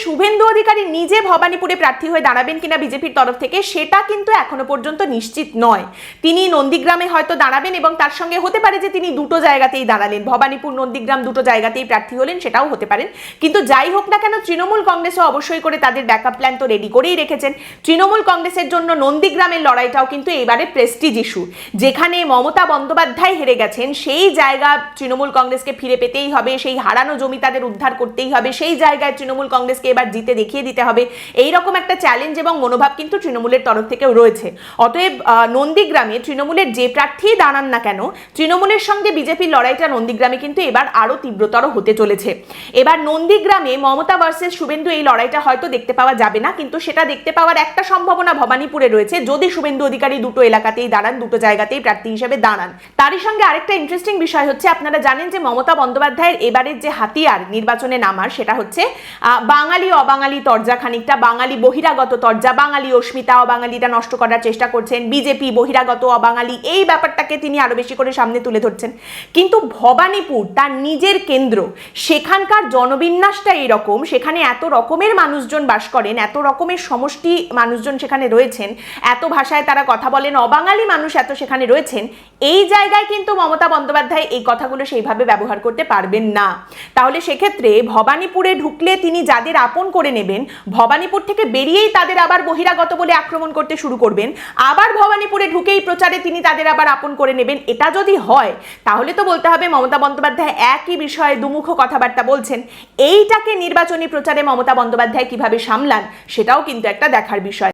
শুভেন্দু অধিকারী নিজে ভবানীপুরে প্রার্থী হয়ে দাঁড়াবেন কিনা বিজেপির তরফ থেকে সেটা কিন্তু এখনো পর্যন্ত নিশ্চিত নয়। তিনি নন্দীগ্রামে হয়তো দাঁড়াবেন এবং তার সঙ্গে হতে পারে যে তিনি দুটো জায়গাতেই দাঁড়ালেন, ভবানীপুর নন্দীগ্রাম দুটো জায়গাতেই প্রার্থী হলেন, সেটাও হতে পারেন। কিন্তু যাই হোক না কেন, তৃণমূল কংগ্রেসও অবশ্যই করে তাদের ব্যাকআপ প্ল্যান তো রেডি করেই রেখেছেন। তৃণমূল কংগ্রেসের জন্য নন্দীগ্রামের লড়াইটাও কিন্তু এবারে প্রেস্টিজ ইস্যু। যেখানে মমতা বন্দ্যোপাধ্যায় হেরে গেছেন সেই জায়গা তৃণমূল কংগ্রেসকে ফিরে পেতেই হবে, সেই হারানো জমি তাদের উদ্ধার করতেই হবে, সেই জায়গায় তৃণমূল কংগ্রেসকে এবার জিতে দেখিয়ে দিতে হবে, এইরকম একটা চ্যালেঞ্জ এবং মনোভাব কিন্তু তৃণমূলের তরফ থেকেও রয়েছে। অতএব নন্দীগ্রামে তৃণমূলের যে প্রার্থী দাঁড়ান না কেন, তৃণমূলের সঙ্গে বিজেপির লড়াইটা নন্দীগ্রামে কিন্তু এবার আরো তীব্রতর হতে চলেছে। এবার নন্দীগ্রামে মমতা ভার্সেস শুভেন্দু এই লড়াইটা হয়তো দেখতে পাওয়া যাবে না, কিন্তু সেটা দেখতে পাওয়ার একটা সম্ভাবনা ভবানীপুরে রয়েছে যদি শুভেন্দু অধিকারী দুটো এলাকাতেই দাঁড়ান, দুটো জায়গাতেই প্রার্থী হিসেবে দাঁড়ান। তারই সঙ্গে আরেকটা ইন্টারেস্টিং বিষয় হচ্ছে, আপনারা জানেন যে মমতা বন্দ্যোপাধ্যায়ের এবারের যে হাতিয়ার নির্বাচনে নামার সেটা হচ্ছে বাঙালি অবাঙালি তরজা, খানিকটা বাঙালি বহিরাগত তরজা, বাঙালি অস্মিতা অবাঙালিটা নষ্ট করার চেষ্টা করছেন, বিজেপি বহিরাগত অবাঙালি, এই ব্যাপারটাকে তিনি আরো বেশি করে সামনে তুলে ধরছেন। কিন্তু ভবানীপুর তার নিজের কেন্দ্র, সেখানকার জনবিন্যাসটা এরকম, সেখানে এত রকমের মানুষজন বাস করেন, এত রকমের সমষ্টি মানুষজন সেখানে রয়েছেন, এত ভাষায় তারা কথা বলেন, অবাঙালি মানুষ এত সেখানে রয়েছেন, এই জায়গায় কিন্তু মমতা বন্দ্যোপাধ্যায় এই কথাগুলো সেইভাবে ব্যবহার করতে পারবেন না। তাহলে সেক্ষেত্রে ভবানীপুরে ঢুকলে তিনি যাদের আপন করে নেবেন, ভবানীপুর থেকে বেরিয়েই তাদের আবার বহিরাগত বলে আক্রমণ করতে শুরু করবেন, আবার ভবানীপুরে ঢুকেই প্রচারে তিনি তাদের আবার আপন করে নেবেন। এটা যদি হয় তাহলে তো বলতে হবে মমতা বন্দ্যোপাধ্যায় একই বিষয়ে দুমুখ কথাবার্তা বলছেন। এইটাকে নির্বাচনী প্রচারে মমতা বন্দ্যোপাধ্যায় কিভাবে সামলান সেটাও কিন্তু একটা দেখার বিষয়।